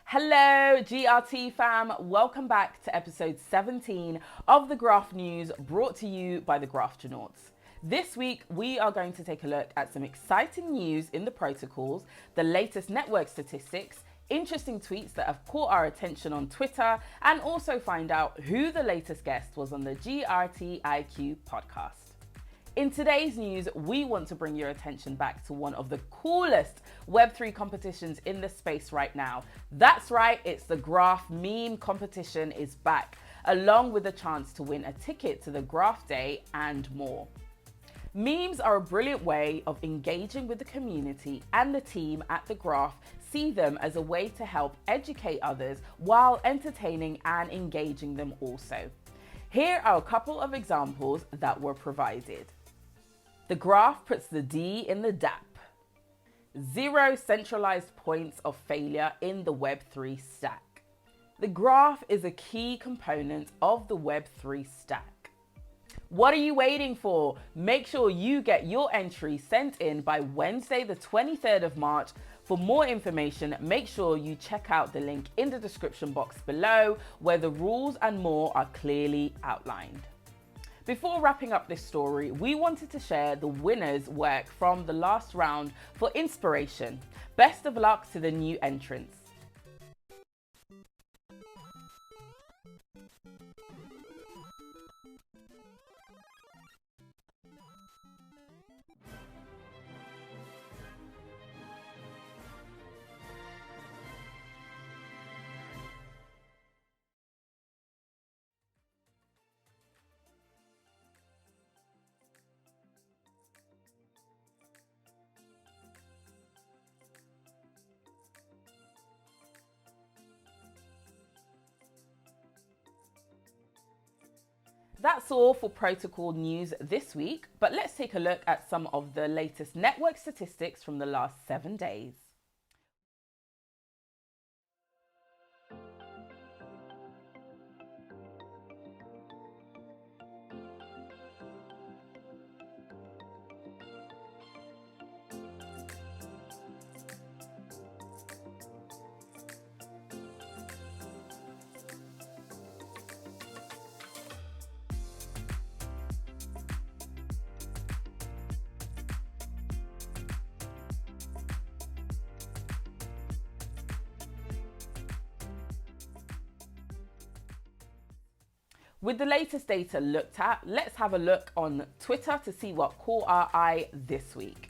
Hello, GRT fam. Welcome back to episode 17 of the Graph News, brought to you by the Graphtronauts. This week, we are going to take a look at some exciting news in the protocols, the latest network statistics, interesting tweets that have caught our attention on Twitter, and also find out who the latest guest was on the GRTiq podcast. In today's news, we want to bring your attention back to one of the coolest Web3 competitions in the space right now. That's right, it's the Graph Meme competition is back, along with a chance to win a ticket to the Graph Day and more. Memes are a brilliant way of engaging with the community, and the team at the Graph see them as a way to help educate others while entertaining and engaging them also. Here are a couple of examples that were provided. The Graph puts the D in the DAP. 0 centralized points of failure in the Web3 stack. The Graph is a key component of the Web3 stack. What are you waiting for? Make sure you get your entry sent in by Wednesday, the 23rd of March. For more information, make sure you check out the link in the description box below, where the rules and more are clearly outlined. Before wrapping up this story, we wanted to share the winners' work from the last round for inspiration. Best of luck to the new entrants. That's all for protocol news this week, but let's take a look at some of the latest network statistics from the last 7 days. With the latest data looked at, let's have a look on Twitter to see what caught our eye this week.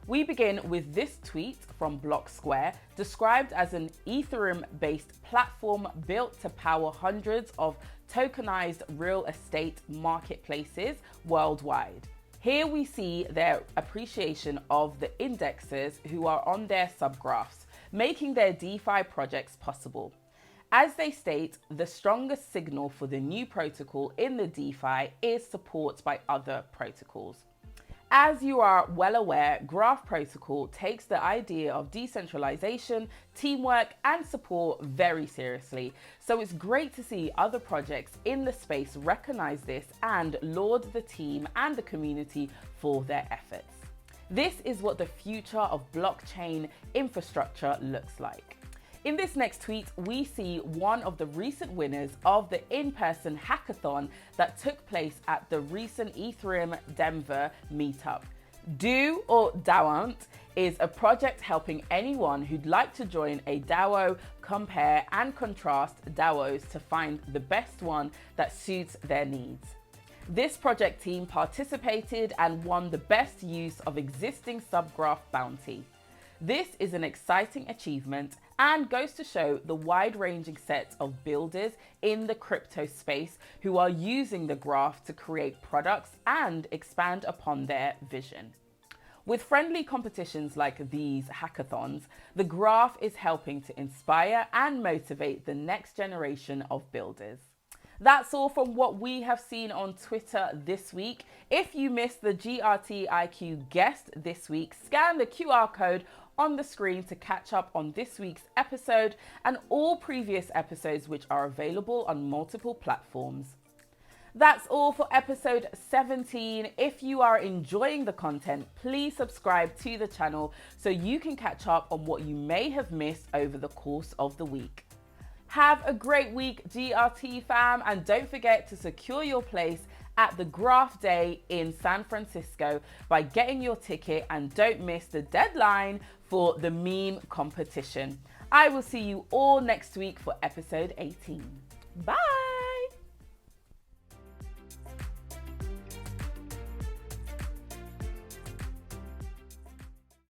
We begin with this tweet from Block Square, described as an Ethereum-based platform built to power hundreds of tokenized real estate marketplaces worldwide. Here we see their appreciation of the indexers who are on their subgraphs, making their DeFi projects possible. As they state, the strongest signal for the new protocol in the DeFi is support by other protocols. As you are well aware, Graph Protocol takes the idea of decentralization, teamwork, and support very seriously. So it's great to see other projects in the space recognize this and laud the team and the community for their efforts. This is what the future of blockchain infrastructure looks like. In this next tweet, we see one of the recent winners of the in-person hackathon that took place at the recent Ethereum Denver meetup. Do or Dawant is a project helping anyone who'd like to join a DAO compare and contrast DAOs to find the best one that suits their needs. This project team participated and won the best use of existing subgraph bounty. This is an exciting achievement and goes to show the wide-ranging set of builders in the crypto space who are using the graph to create products and expand upon their vision. With friendly competitions like these hackathons, the graph is helping to inspire and motivate the next generation of builders. That's all from what we have seen on Twitter this week. If you missed the GRTiq guest this week, scan the QR code on the screen to catch up on this week's episode and all previous episodes, which are available on multiple platforms. That's all for episode 17. If you are enjoying the content, please subscribe to the channel so you can catch up on what you may have missed over the course of the week. Have a great week, GRT fam, and don't forget to secure your place at the Graph Day in San Francisco by getting your ticket, and don't miss the deadline for the meme competition. I will see you all next week for episode 18. Bye!